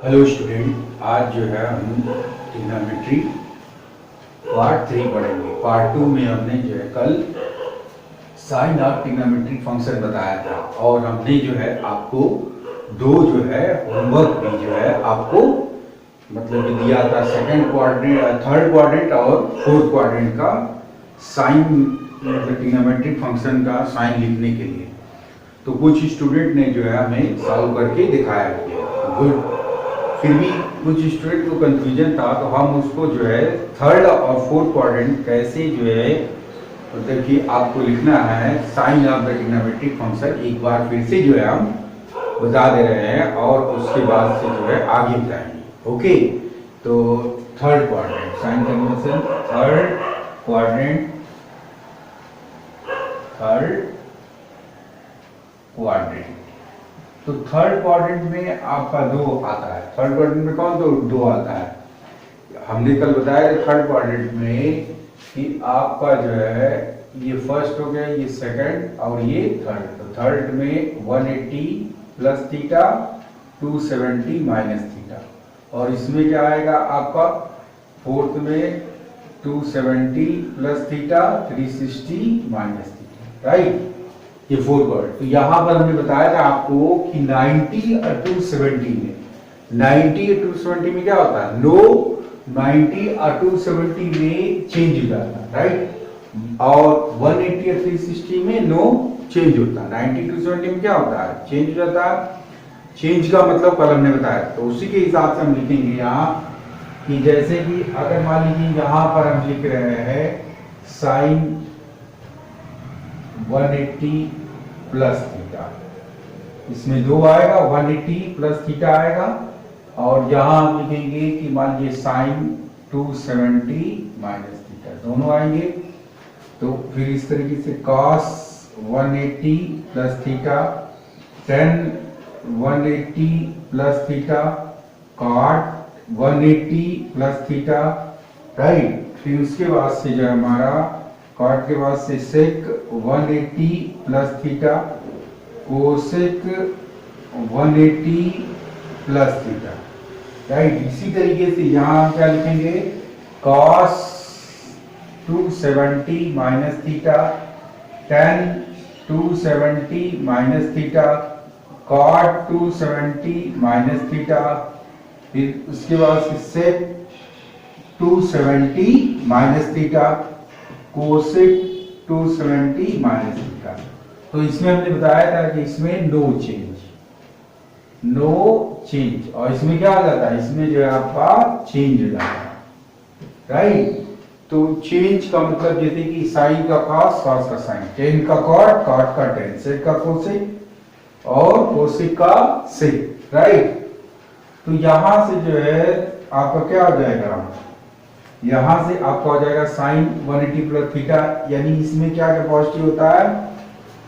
Hello student, आज जो है हम ट्रिग्नोमेट्री पार्ट 3 पढ़ेंगे। पार्ट 2 में हमने जो है कल साइन ऑफ ट्रिग्नोमेट्रिक फंक्शन बताया था और हमने जो है आपको दो जो है होमवर्क भी जो है आपको मतलब कि दिया था, सेकंड क्वाड्रेंट, थर्ड क्वाड्रेंट और फोर्थ क्वाड्रेंट का साइन मतलब ट्रिग्नोमेट्रिक फंक्शन का साइन लिखने के लिए। तो कुछ स्टूडेंट ने जो है हमें सॉल्व करके दिखाया है। गुड। फिर भी कुछ स्टूडेंट को कंफ्यूजन था, तो हम उसको जो है थर्ड और फोर्थ क्वाड्रेंट कैसे जो है मतलब कि आपको लिखना है sine of the trigonometric function, एक बार फिर से जो है हम बता दे रहे हैं और उसके बाद से जो है आगे बताएंगे। ओके, तो third quadrant sine convention, third quadrant तो थर्ड क्वाड्रेंट में आपका दो आता है। थर्ड क्वाड्रेंट में कौन दो आता है? हमने कल बताया थर्ड क्वाड्रेंट में कि आपका जो है ये फर्स्ट हो गया, ये सेकंड और ये थर्ड। तो थर्ड में 180 प्लस थीटा, 270 माइनस थीटा, और इसमें क्या आएगा आपका फोर्थ में 270 plus theta, 360 minus theta, right. ये फोर्थ क्वाड्रेंट। तो यहाँ पर हमने बताया था आपको कि 90 और 270 में 90 और 270 में क्या होता है? नो 90 और 270 में चेंज हो जाता है, राइट। और 180 और 360 में नो चेंज होता है। 90 270 में क्या होता है? चेंज हो जाता है। चेंज का मतलब कल हमने बताया, तो उसी के हिसाब से हम लिखेंगे यहाँ कि जैसे कि अगर मान लीजिए यहाँ पर हम लिख रहे हैं साइन 180 प्लस थीटा, इसमें दो आएगा, 180 प्लस थीटा आएगा, और यहां हम लिखेंगे कि मान लीजिए साइन 270 माइनस थीटा, दोनों आएंगे। तो फिर इस तरीके से cos 180 plus theta, tan 180 plus theta, cot 180 plus theta, right. फिर उसके बाद से जो हमारा कॉट के बाद से sec 180 plus theta, cosec 180 plus theta, right. इसी तरीके से यहाँ हम क्या लिखेंगे? Cos 270 minus theta, tan 270 minus theta, cot 270 minus theta, फिर उसके बाद से sec 270 minus theta, cosec 270 minus theta. तो इसमें हमने बताया था कि इसमें नो चेंज, और इसमें क्या आ जाता है? इसमें जो है आपका चेंज हो जाता है, राइट। तो चेंज का मतलब जैसे कि साइन का कॉस, कॉस का साइन, टेन का कॉट, कॉट का टेन, सेक का कोसेक और कोसेक का सेक, राइट। तो यहां से जो है आपका क्या हो जाएगा? यहां से आपका हो जाएगा साइन 180 प्लस थीटा, यानी इसमें क्या क्या पॉजिटिव होता है?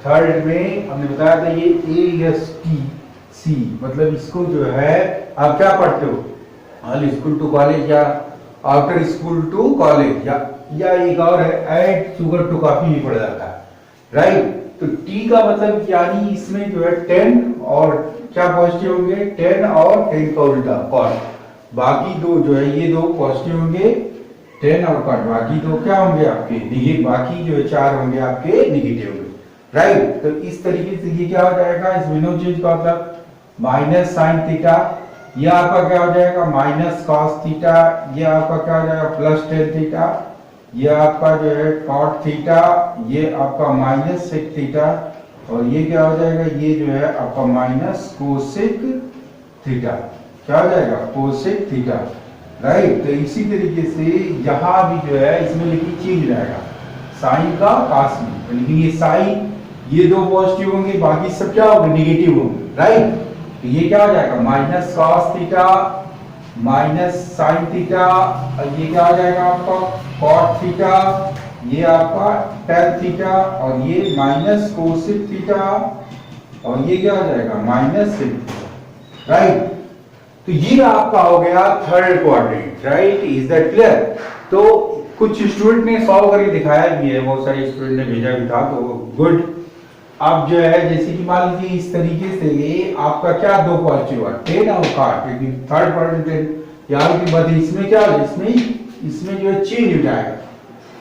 थर्ड में हमने बताया था ये ASTC, मतलब इसको जो है आप क्या पढ़ते हो? ऑल स्कूल टू कॉलेज या आफ्टर स्कूल टू कॉलेज, या एक और है ऐड शुगर टू कॉफी भी पढ़ा जाता है, राइट। तो T का मतलब यानी इसमें जो है 10 और क्या पॉजिटिव होंगे? 10 और 10 का उल्टा कॉट, बाकी दो जो है ये दो पॉजिटिव होंगे, 10 और कॉट, बाकी दो क्या होंगे आपके निगेटिव, बाकी जो है 4 होंगे आपके निगेटिव होंगे, राइट। तो इस तरीके से ये क्या हो जाएगा? इसमें नो चेंज का मतलब माइनस साइन थीटा, ये आपका क्या हो जाएगा? माइनस कॉस थीटा, ये आपका क्या हो जाएगा? प्लस टेन थीटा, ये आपका जो है कॉट थीटा, ये आपका माइनस सेक थीटा, और ये क्या हो जाएगा? ये जो है आपका माइनस कोसेक थीटा, क्या हो जाएगा? Cosec theta, right. तो इसी तरीके से यहां भी जो है इसमें लेकिन चेंज रहेगा साइन का कॉस में, लेकिन ये साइन ये दो पॉजिटिव होंगे, बाकी सब क्या होंगे? निगेटिव होंगे, राइट। तो ये क्या हो जाएगा? Minus cos theta minus sine theta, और ये क्या हो जाएगा आपका? कॉट थीटा, ये आपका टेन थीटा, और ये माइनस कोसेक थीटा, और ये क्या हो जाएगा? Minus sec theta, right. तो ये आपका हो गया third quadrant, right. Is that clear? तो कुछ स्टूडेंट ने सॉल्व करके दिखाया भी है, बहुत सारे स्टूडेंट ने भेजा भी था, तो गुड। अब जो है जैसे कि मान लीजिए इस तरीके से आपका क्या दो पॉजिटिव हुआ 10 और काट, क्योंकि थर्ड पार्ट 10 यहाँ की बात है। इसमें क्या है, इसमें जो है चेंज हो जाएगा।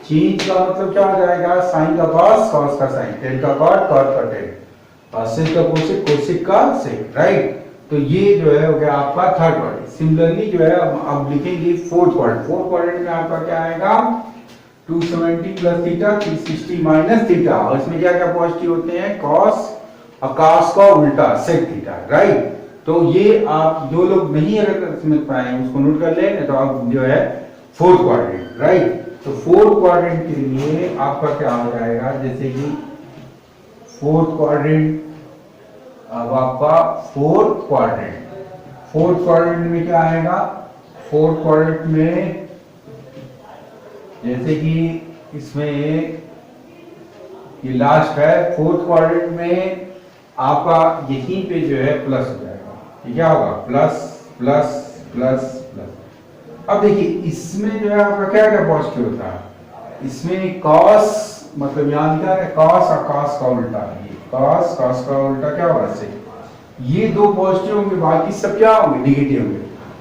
चेंज का मतलब क्या हो जाएगा, साइन का कॉस, कॉस का साइन, टेन का कॉट, कॉट का टेन, सेक का कोसेक, कोसेक का सेक, राइट। तो ये जो है हो गया आपका थर्ड क्वाड्रेंट। सिमिलरली जो है अब लिखेंगे फोर्थ क्वाड्रेंट। फोर्थ क्वाड्रेंट में आपका क्या आएगा, 270 प्लस थीटा, 360 माइनस थीटा, और इसमें क्या क्या पॉजिटिव होते हैं, कॉस और कॉस का उल्टा सेक थीटा, राइट। तो ये आप जो लोग नहीं अगर समझ पाए उसको नोट कर लें, तो आप जो है फोर्थ क्वाड्रेंट, राइट। तो फोर्थ क्वाड्रेंट के लिए आपका क्या हो जाएगा, जैसे कि फोर्थ क्वाड्रेंट, अब आपका फोर्थ क्वाड्रेंट में क्या आएगा, फोर्थ क्वाड्रेंट में जैसे कि इसमें ये लास्ट है, फोर्थ क्वाड्रेंट में आपका यहीं पे जो है प्लस हो जाएगा, ये क्या होगा, प्लस प्लस प्लस प्लस। अब देखिए इसमें जो है आपका क्या क्या पॉजिटिव होता है, इसमें कॉस, मतलब यहाँ क्या है, कॉस और कॉस का उल्टा, ये कॉस, कॉस का उल्टा क्या होगा, से ये दो पॉजिटिव होंगे, बाकी सब क्या होंगे, नेगेटिव होंगे।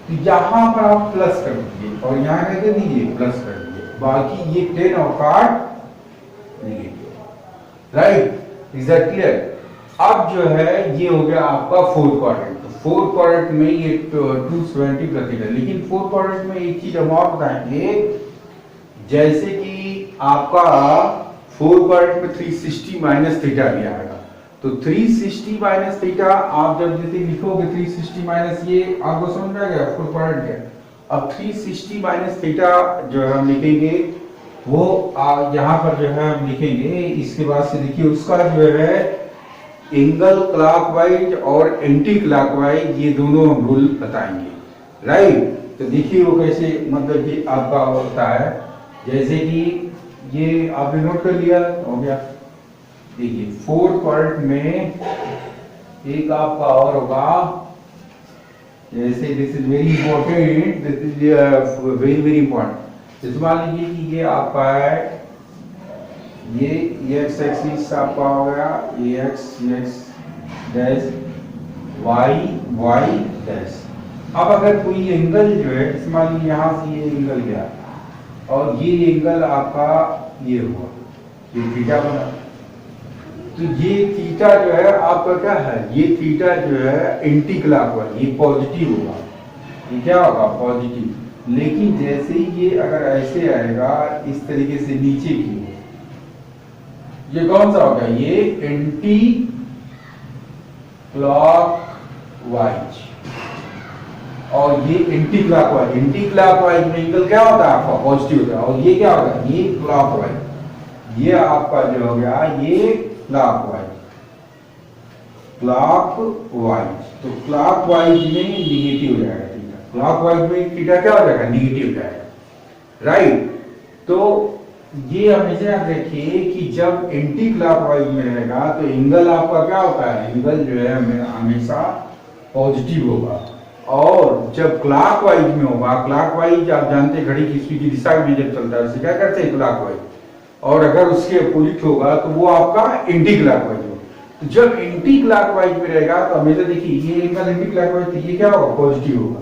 तो यहाँ पर आप प्लस कर दीजिए और यहाँ कर दीजिए प्लस कर दीजिए, बाकी ये 10 और काट negative, right. Is that clear. अब जो है ये हो गया आपका फोर्थ क्वाड्रेंट। तो फोर्थ क्वाड्रेंट में ये 270 प्रतिशत, लेकिन फोर्थ क्वाड्रेंट में एक चीज हम और बताएंगे, जैसे कि आपका फोर्थ क्वाड्रेंट में 360 माइनस थीटा भी आएगा। तो 360 माइनस थीटा आप जब जैसे लिखोगे 360 माइनस, ये आपको समझ में आ गया फोर्थ क्वाड्रेंट का। अब 360 माइनस थीटा जो है हम लिखेंगे वो यहाँ पर जो है हम लिखेंगे, इसके बाद से देखिए उसका जो है एंगल क्लॉकवाइज और एंटी क्लॉकवाइज ये दोनों हम रूल बताएंगे, राइट। तो देखिए वो कैसे, मतलब कि आपका होता है, जैसे कि ये आपने नोट कर लिया, हो गया। देखिए फोर्थ क्वाड्रेंट में एक आपका और होगा, जैसे this is very important, this is very very important. जैसे मान लीजिए कि ये आपका है, ये एक्स एक्सिस आपका हो गया, एक्स डैश, वाई डैश। अब अगर कोई एंगल जो है, जैसे मान लीजिए यहाँ से ये एंगल गया और ये एंगल आपका ये हुआ, ये थीटा बना। तो ये थीटा जो है आपका क्या है, ये थीटा जो है एंटी क्लॉकवाइज, ये पॉजिटिव होगा, ये क्या होगा, पॉजिटिव। लेकिन जैसे ही ये अगर ऐसे आएगा इस तरीके से नीचे की, ये कौन सा होगा, ये एंटी क्लॉकवाइज, और ये एंटी क्लॉकवाइज में एंगल क्या होता है आपका, पॉजिटिव होता है। और ये क्या होगा, ये क्लॉकवाइज, ये आपका जो हो गया ये क्लॉकवाइज। तो क्लॉकवाइज में निगेटिव हो जाएगा थीटा, क्लॉकवाइज में थीटा क्या हो जाएगा, निगेटिव हो जाएगा, राइट। तो ये हमेशा याद रखिए कि जब एंटी क्लॉकवाइज में रहेगा तो एंगल आपका क्या होता है, एंगल जो है हमेशा पॉजिटिव होगा। और जब क्लॉकवाइज में होगा, क्लॉकवाइज आप जानते हैं घड़ी की दिशा में जब चलता है उसे क्या करते हैं, क्लॉकवाइज। और अगर उसके अपोजिट होगा तो वो आपका एंटी क्लॉकवाइज होगा। तो जब एंटी क्लॉकवाइज में रहेगा तो हमेशा देखिए ये एंगल एंटी क्लॉकवाइज, तो ये क्या होगा, पॉजिटिव होगा,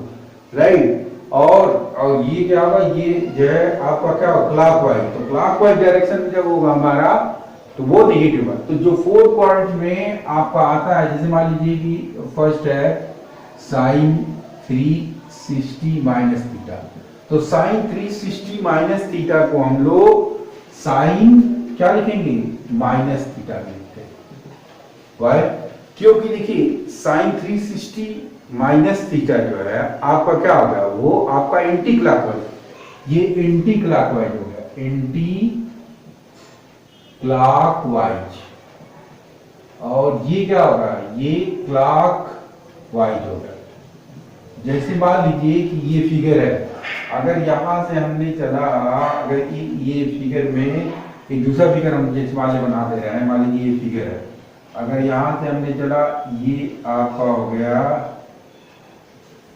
राइट। और ये क्या होगा, ये जो है आपका क्या होगा, क्लॉकवाइज। तो क्लॉकवाइज डायरेक्शन में जब होगा हमारा तो वो नेगेटिव होगा। तो जो फोर्थ क्वाड्रेंट में आपका आता है, जैसे मान लीजिए कि फर्स्ट है साइन 360 माइनस थीटा। तो साइन 360 माइनस थीटा को हम लोग साइन क्या लिखेंगे, माइनस थीटा लिखते हैं। वाई, क्योंकि देखिए साइन 360 माइनस थीटा जो है आपका क्या हो गया, वो आपका एंटी क्लॉकवाइज, ये एंटी क्लॉकवाइज हो गया, एंटी क्लॉकवाइज। और ये क्या होगा, ये क्लॉकवाइज हो गया। जैसे मान लीजिए कि ये फिगर है, अगर यहां से हमने चला, अगर ये फिगर में एक दूसरा फिगर हम जैसे मान लीजिए बना दे रहे हैं, मान लीजिए ये फिगर है, अगर यहां से हमने चला, ये आपका हो गया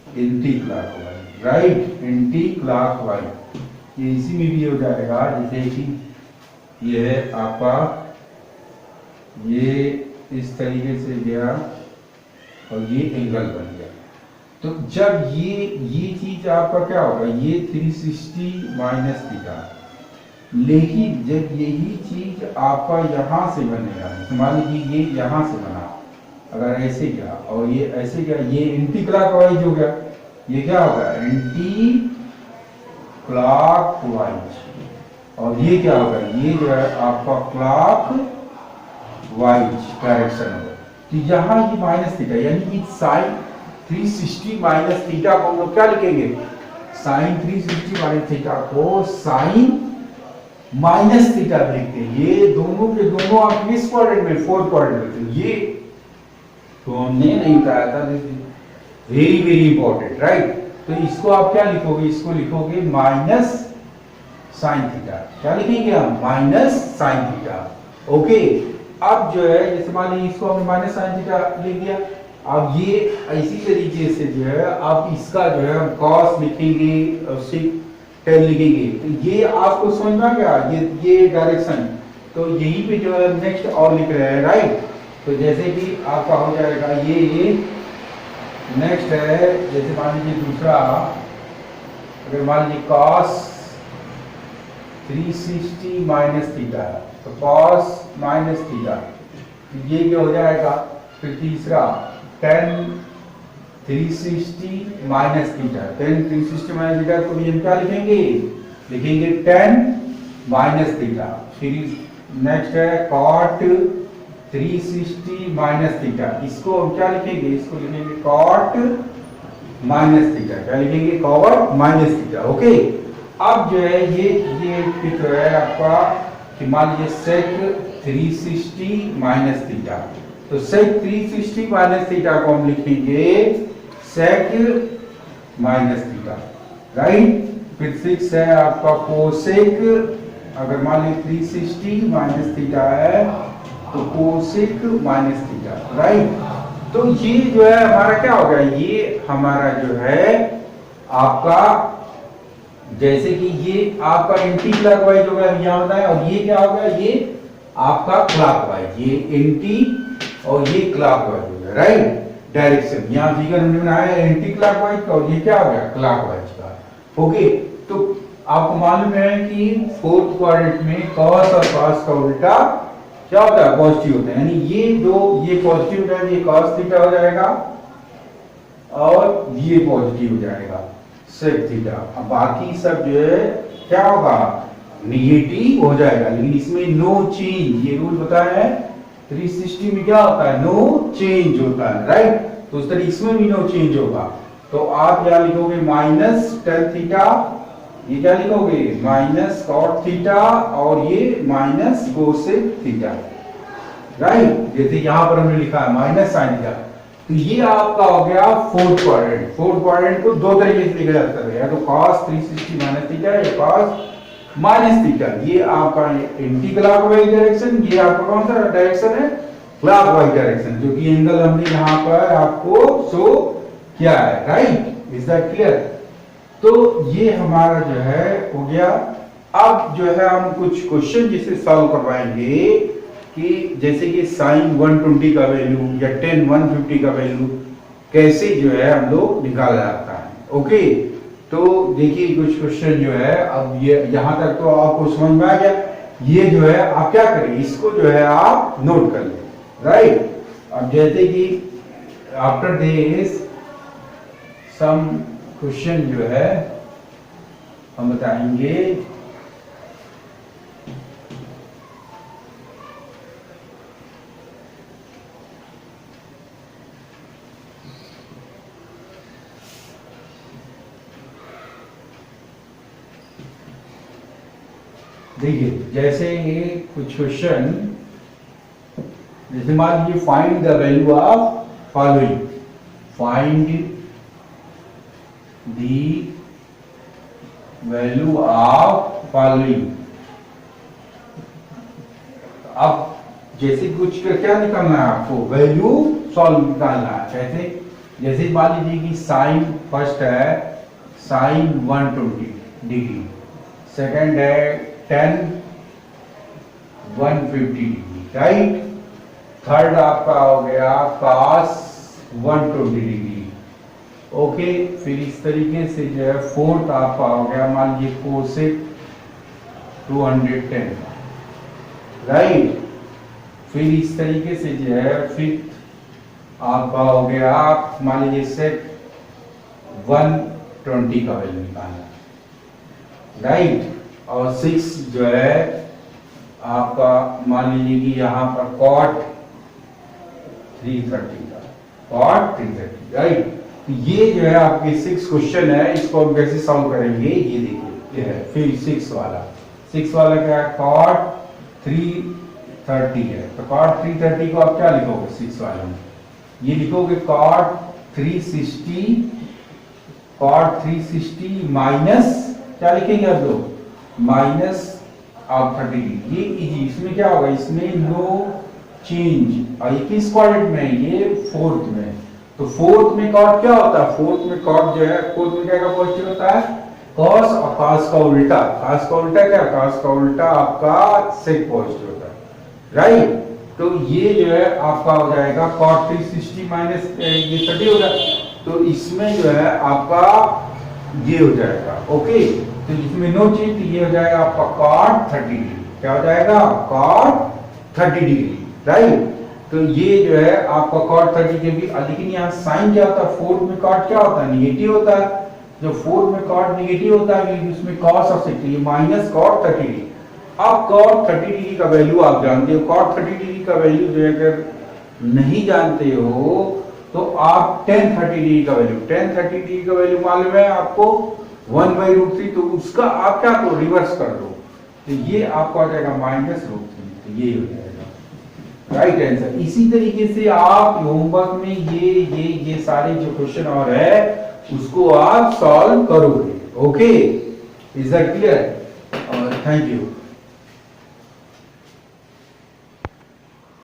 anti clockwise, right, anti clockwise. ये इसी में भी हो जाएगा, जैसे कि ये है आपका, ये इस तरीके से गया और ये एंगल बन गया। तो जब ये चीज आपका क्या होगा, ये 360 माइनस थीटा, लेकिन जब यही चीज आपका यहाँ से बनेगा, मान लीजिए ये यहाँ से बना, अगर ऐसे गया और ये ऐसे गया, ये एंटी क्लॉकवाइज हो गया, ये क्या होगा एंटी क्लॉकवाइज, और ये क्या होगा, ये जो है आपका क्लॉक वाइज डायरेक्शन होगा। तो यहाँ ये माइनस थीटा, यानी कि साइन 360 माइनस थीटा को हम लोग क्या लिखेंगे, साइन 360 माइनस थीटा को साइन माइनस थीटा लिखते हैं। ये दोनों के दोनों आप किस क्वाड्रेंट में, फोर्थ क्वाड्रेंट में, ये तो हमने नहीं बताया था, वेरी वेरी इंपॉर्टेंट, राइट। तो इसको आप क्या लिखोगे, इसको लिखोगे माइनस साइन थीटा, क्या लिखेंगे हम, माइनस साइन थीटा। ओके, अब जो है जैसे मान लीजिए इसको हमने माइनस साइन थीटा लिख दिया, अब ये इसी तरीके से जो है आप इसका जो है कॉस लिखेंगे और सिक टेन लिखेंगे। तो ये आपको समझ में आ गया, ये डायरेक्शन, तो यही पे जो है नेक्स्ट और लिख रहे हैं, राइट। तो जैसे कि आपका हो जाएगा ये नेक्स्ट है, जैसे मान लीजिए दूसरा, अगर मान लीजिए कॉस 360 माइनस थीटा, तो कॉस माइनस थीटा, तो ये क्या हो जाएगा, फिर तीसरा tan 360 minus theta, tan 360 minus theta को भी हम क्या लिखेंगे, लिखेंगे tan माइनस थीटा। फिर नेक्स्ट है cot 360 माइनस थीटा, इसको हम क्या लिखेंगे, इसको लिखेंगे cot माइनस थीटा, क्या लिखेंगे, cot माइनस थीटा। ओके, अब जो है ये जो है आपका कि मान लीजिए sec 360 माइनस थीटा, तो sec 360 माइनस थीटा को हम लिखेंगे sec माइनस थीटा, राइट। फिर 6 है आपका कोसेक, अगर मान लीजिए 360 माइनस थीटा है तो कोसेक माइनस थीटा, राइट। तो ये जो है हमारा क्या हो गया, ये हमारा जो है आपका, जैसे कि ये आपका एंटी क्लॉकवाइज हो गया यहाँ होता है, और ये क्या हो गया, ये आपका क्लॉकवाइज, ये एंटी और ये क्लॉकवाइज हो गया, राइट। डायरेक्शन यहाँ फिगर हमने बनाया है एंटी क्लॉकवाइज का, और ये क्या हो गया, क्लॉकवाइज का। ओके, तो आपको मालूम है कि फोर्थ क्वाड्रेंट में कॉस और कॉस का उल्टा क्या होता है, पॉजिटिव होता है, यानी ये पॉजिटिव है, ये कॉस थीटा हो जाएगा और ये पॉजिटिव हो जाएगा सेक थीटा। अब बाकी सब जो है क्या होगा, निगेटिव हो जाएगा, लेकिन इसमें नो चेंज, ये रूल बताया है 360 में क्या होता है, नो चेंज होता है, राइट। तो उस तरह इसमें भी नो चेंज होगा, तो आप क्या लिखोगे, माइनस टेन थीटा, ये क्या लिखोगे, माइनस कॉट थीटा, और ये माइनस कोसेक थीटा, राइट। जैसे यहां पर हमने लिखा है माइनस साइन थीटा। तो ये आपका हो गया फोर्थ क्वाड्रेंट। फोर्थ क्वाड्रेंट को दो तरीके से लिखा जाता है, या तो cos 360 माइनस थीटा या cos माइनस थीटा। ये आपका एंटी क्लॉकवाइज डायरेक्शन, ये आपका कौन सा डायरेक्शन है, क्लॉकवाइज डायरेक्शन, जो कि एंगल हमने यहाँ पर आपको शो किया है, राइट। Is that clear. तो ये हमारा जो है हो गया। अब जो है हम कुछ क्वेश्चन जिसे सॉल्व करवाएंगे कि जैसे कि साइन 120 का वैल्यू या tan 150 का वैल्यू कैसे जो है हम लोग निकाला जाता है। ओके, तो देखिए कुछ क्वेश्चन जो है, अब ये यहाँ तक तो आपको समझ में आ गया। ये जो है आप क्या करें, इसको जो है आप नोट कर लें, राइट। अब जैसे कि आफ्टर दिस सम क्वेश्चन जो है हम बताएंगे। देखिए जैसे ये कुछ क्वेश्चन, जैसे मान लीजिए find the value of following, find the value of following. अब जैसे कुछ क्या निकालना है आपको, वैल्यू सॉल्व निकालना है। कैसे, जैसे मान लीजिए कि साइन फर्स्ट है साइन 120 डिग्री, सेकंड है tan 150 डिग्री, राइट। थर्ड आपका हो गया cos 120 डिग्री। ओके, फिर इस तरीके से जो है फोर्थ आपका हो गया मान लीजिए कोसेक 210, राइट। फिर इस तरीके से जो है फिफ्थ आपका हो गया मान लीजिए सेक 120 का वैल्यू निकालना, राइट। और 6 जो है आपका मान लीजिए कि यहाँ पर cot 330 का, cot 330, राइट। तो ये जो है आपके 6 क्वेश्चन है, इसको हम कैसे सॉल्व करेंगे ये देखिए। ये है फिर 6 वाला क्या है, cot 330 है, तो cot 330 को आप क्या लिखोगे 6 वाले में, ये लिखोगे cot 360 माइनस क्या लिखेंगे आप लोग, माइनस आप 30। ये इजी, इसमें क्या होगा, इसमें नो चेंज, और ये किस क्वाड्रेंट में है, ये फोर्थ में। तो फोर्थ में कॉट क्या होता है, फोर्थ में कॉट जो है फोर्थ में क्या का पॉजिटिव होता है, कॉस, और कॉस का उल्टा, कॉस का उल्टा क्या, कॉस का उल्टा आपका सेक पॉजिटिव होता है, राइट। तो ये जो है आपका हो जाएगा cot 360 माइनस ये 30 होगा, तो इसमें जो है आपका ये हो जाएगा, ओके। तो इसमें नो चेंज, ये हो जाएगा आपका cot 30 डिग्री, क्या हो जाएगा cot 30 डिग्री, राइट। तो ये जो है आपका cot 30 के भी, लेकिन यहाँ साइन क्या होता है, फोर्थ में cot क्या होता है, निगेटिव होता है। जब फोर्थ में cot निगेटिव होता है क्योंकि उसमें cos आ सकती है, माइनस cot 30 डिग्री। अब cot 30 डिग्री का वैल्यू आप जानते हो, cot 30 डिग्री का वैल्यू जो है अगर नहीं जानते हो तो आप tan 30 डिग्री का वैल्यू, tan 30 डिग्री का वैल्यू मालूम है आपको 1/√3, तो उसका आप क्या करो, रिवर्स कर दो, तो ये आपको आ जाएगा -√3, तो ये हो जाएगा राइट आंसर। इसी तरीके से आप होमवर्क में ये सारे जो क्वेश्चन और है उसको आप सॉल्व करोगे, okay. Is that clear? Thank you.